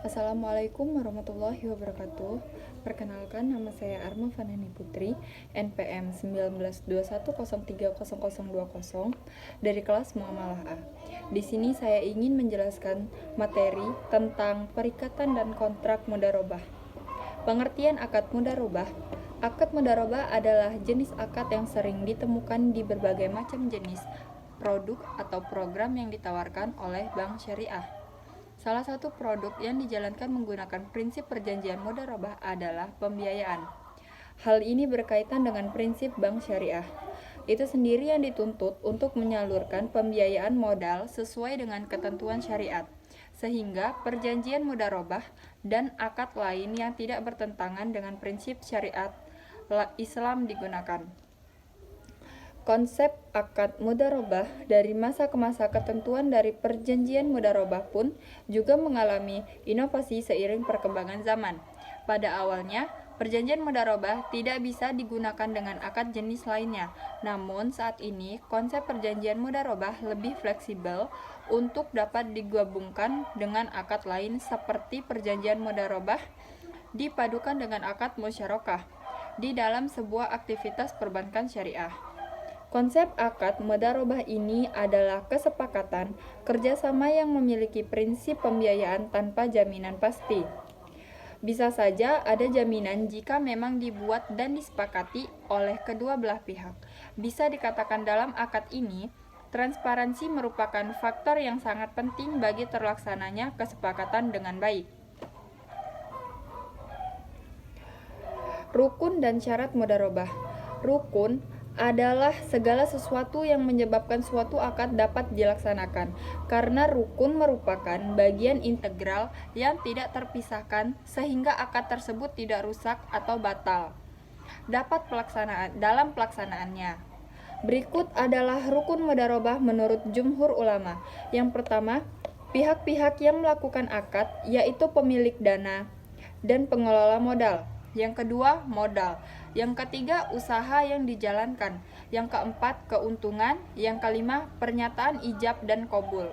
Assalamualaikum warahmatullahi wabarakatuh. Perkenalkan, nama saya Arma Fanani Putri, NPM 1921030020 dari kelas Muamalah A. Di sini saya ingin menjelaskan materi tentang perikatan dan kontrak mudharabah. Pengertian akad mudharabah. Akad mudharabah adalah jenis akad yang sering ditemukan di berbagai macam jenis produk atau program yang ditawarkan oleh bank syariah. Salah satu produk yang dijalankan menggunakan prinsip perjanjian mudharabah adalah pembiayaan. Hal ini berkaitan dengan prinsip bank syariah. Itu sendiri yang dituntut untuk menyalurkan pembiayaan modal sesuai dengan ketentuan syariat, sehingga perjanjian mudharabah dan akad lain yang tidak bertentangan dengan prinsip syariat Islam digunakan. Konsep akad mudharabah dari masa ke masa ketentuan dari perjanjian mudharabah pun juga mengalami inovasi seiring perkembangan zaman. Pada awalnya, perjanjian mudharabah tidak bisa digunakan dengan akad jenis lainnya. Namun saat ini, konsep perjanjian mudharabah lebih fleksibel untuk dapat digabungkan dengan akad lain seperti perjanjian mudharabah dipadukan dengan akad musyarakah di dalam sebuah aktivitas perbankan syariah. Konsep akad mudharabah ini adalah kesepakatan kerjasama yang memiliki prinsip pembiayaan tanpa jaminan pasti. Bisa saja ada jaminan jika memang dibuat dan disepakati oleh kedua belah pihak. Bisa dikatakan dalam akad ini, transparansi merupakan faktor yang sangat penting bagi terlaksananya kesepakatan dengan baik. Rukun dan syarat mudharabah. Rukun adalah segala sesuatu yang menyebabkan suatu akad dapat dilaksanakan, karena rukun merupakan bagian integral yang tidak terpisahkan sehingga akad tersebut tidak rusak atau batal dalam pelaksanaannya. Berikut adalah rukun mudharabah menurut jumhur ulama. Yang pertama, pihak-pihak yang melakukan akad, yaitu pemilik dana dan pengelola modal. Yang kedua, modal. Yang ketiga, usaha yang dijalankan. Yang keempat, keuntungan. Yang kelima, pernyataan ijab dan qabul.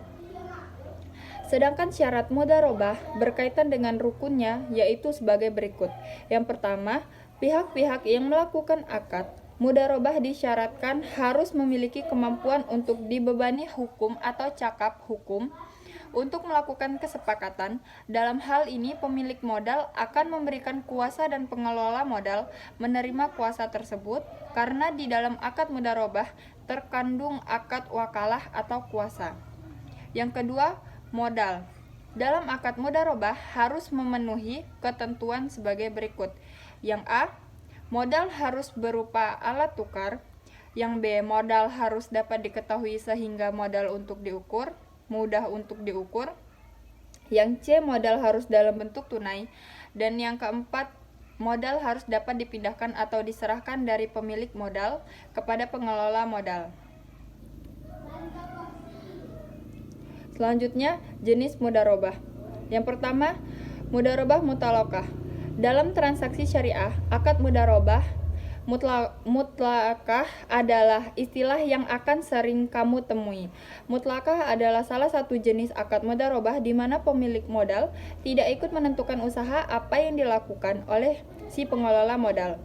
Sedangkan syarat mudharabah berkaitan dengan rukunnya, yaitu sebagai berikut. Yang pertama, pihak-pihak yang melakukan akad mudharabah disyaratkan harus memiliki kemampuan untuk dibebani hukum atau cakap hukum untuk melakukan kesepakatan. Dalam hal ini, pemilik modal akan memberikan kuasa dan pengelola modal menerima kuasa tersebut, karena di dalam akad mudharabah terkandung akad wakalah atau kuasa. Yang kedua, modal. Dalam akad mudharabah harus memenuhi ketentuan sebagai berikut. Yang A, modal harus berupa alat tukar. Yang B, modal harus dapat diketahui sehingga modal untuk diukur, mudah untuk diukur. Yang C, modal harus dalam bentuk tunai. Dan yang keempat, modal harus dapat dipindahkan atau diserahkan dari pemilik modal kepada pengelola modal. Selanjutnya, jenis mudharabah. Yang pertama, mudharabah mutalaqah. Dalam transaksi syariah, akad mudharabah mutlakah adalah istilah yang akan sering kamu temui. Mutlakah adalah salah satu jenis akad mudharabah di mana pemilik modal tidak ikut menentukan usaha apa yang dilakukan oleh si pengelola modal.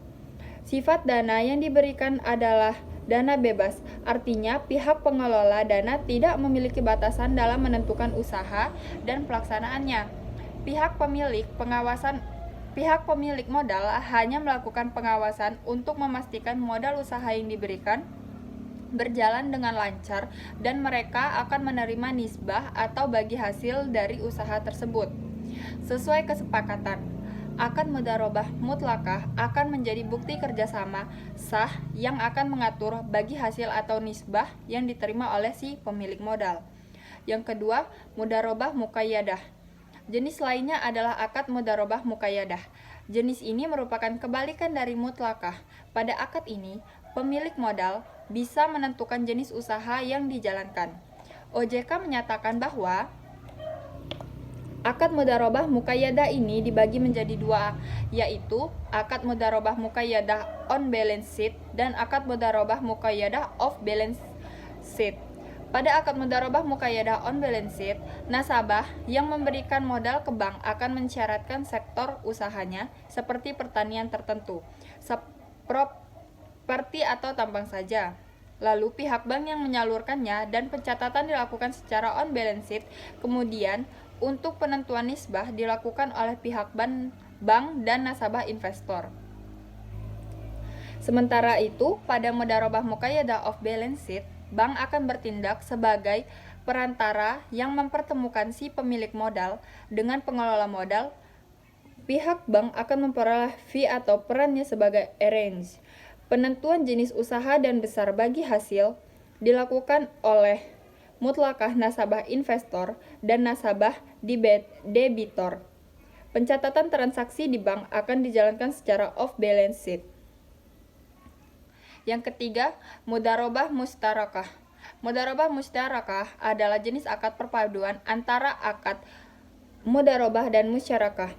Sifat dana yang diberikan adalah dana bebas, artinya pihak pengelola dana tidak memiliki batasan dalam menentukan usaha dan pelaksanaannya. Pihak pemilik modal hanya melakukan pengawasan untuk memastikan modal usaha yang diberikan berjalan dengan lancar dan mereka akan menerima nisbah atau bagi hasil dari usaha tersebut. Sesuai kesepakatan, akad mudharabah mutlakah akan menjadi bukti kerjasama sah yang akan mengatur bagi hasil atau nisbah yang diterima oleh si pemilik modal. Yang kedua, mudharabah muqayyadah. Jenis lainnya adalah akad mudharabah muqayyadah. Jenis ini merupakan kebalikan dari mutlakah. Pada akad ini, pemilik modal bisa menentukan jenis usaha yang dijalankan. OJK menyatakan bahwa akad mudharabah muqayyadah ini dibagi menjadi dua, yaitu akad mudharabah muqayyadah on balance sheet dan akad mudharabah muqayyadah off balance sheet. Pada akad mudharabah muqayyadah on balance sheet, nasabah yang memberikan modal ke bank akan mensyaratkan sektor usahanya seperti pertanian tertentu, properti atau tambang saja. Lalu pihak bank yang menyalurkannya dan pencatatan dilakukan secara on balance sheet. Kemudian untuk penentuan nisbah dilakukan oleh pihak bank dan nasabah investor. Sementara itu, pada mudharabah muqayyadah off balance sheet, bank akan bertindak sebagai perantara yang mempertemukan si pemilik modal dengan pengelola modal. Pihak bank akan memperoleh fee atau perannya sebagai arrange. Penentuan jenis usaha dan besar bagi hasil dilakukan oleh mutlakah nasabah investor dan nasabah debitor. Pencatatan transaksi di bank akan dijalankan secara off balance sheet. Yang ketiga, mudharabah mustarakah. Mudharabah mustarakah adalah jenis akad perpaduan antara akad mudharabah dan musyarakah.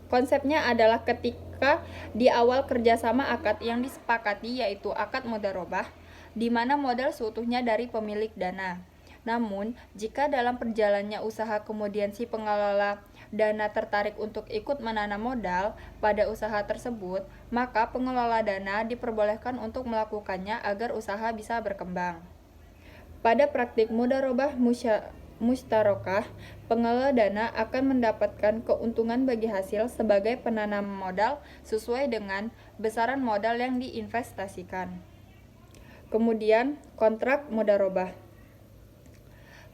Konsepnya adalah ketika di awal kerjasama akad yang disepakati, yaitu akad mudharabah, di mana modal seutuhnya dari pemilik dana. Namun, jika dalam perjalannya usaha kemudian si pengelola dana tertarik untuk ikut menanam modal pada usaha tersebut, maka pengelola dana diperbolehkan untuk melakukannya agar usaha bisa berkembang. Pada praktik mudharabah mustarakah, pengelola dana akan mendapatkan keuntungan bagi hasil sebagai penanam modal sesuai dengan besaran modal yang diinvestasikan. Kemudian, kontrak mudharabah.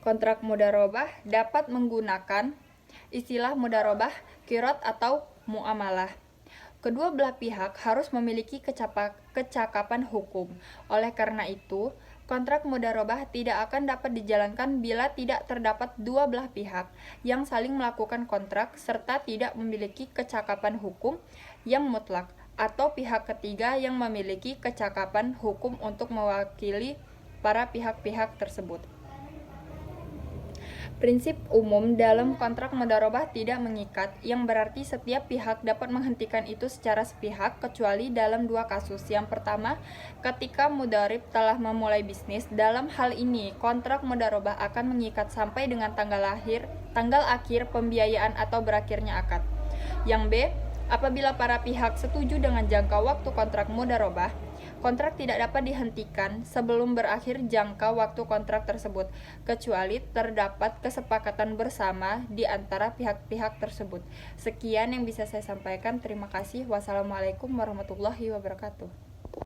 Kontrak mudharabah dapat menggunakan istilah mudharabah, qirot atau muamalah. Kedua belah pihak harus memiliki kecakapan hukum. Oleh karena itu, kontrak mudharabah tidak akan dapat dijalankan bila tidak terdapat dua belah pihak yang saling melakukan kontrak serta tidak memiliki kecakapan hukum yang mutlak, atau pihak ketiga yang memiliki kecakapan hukum untuk mewakili para pihak-pihak tersebut. Prinsip umum dalam kontrak mudharabah tidak mengikat, yang berarti setiap pihak dapat menghentikan itu secara sepihak kecuali dalam dua kasus. Yang pertama, ketika mudharib telah memulai bisnis. Dalam hal ini, kontrak mudharabah akan mengikat sampai dengan tanggal akhir pembiayaan atau berakhirnya akad. Yang B, apabila para pihak setuju dengan jangka waktu kontrak mudharabah, kontrak tidak dapat dihentikan sebelum berakhir jangka waktu kontrak tersebut, kecuali terdapat kesepakatan bersama di antara pihak-pihak tersebut. Sekian yang bisa saya sampaikan. Terima kasih. Wassalamualaikum warahmatullahi wabarakatuh.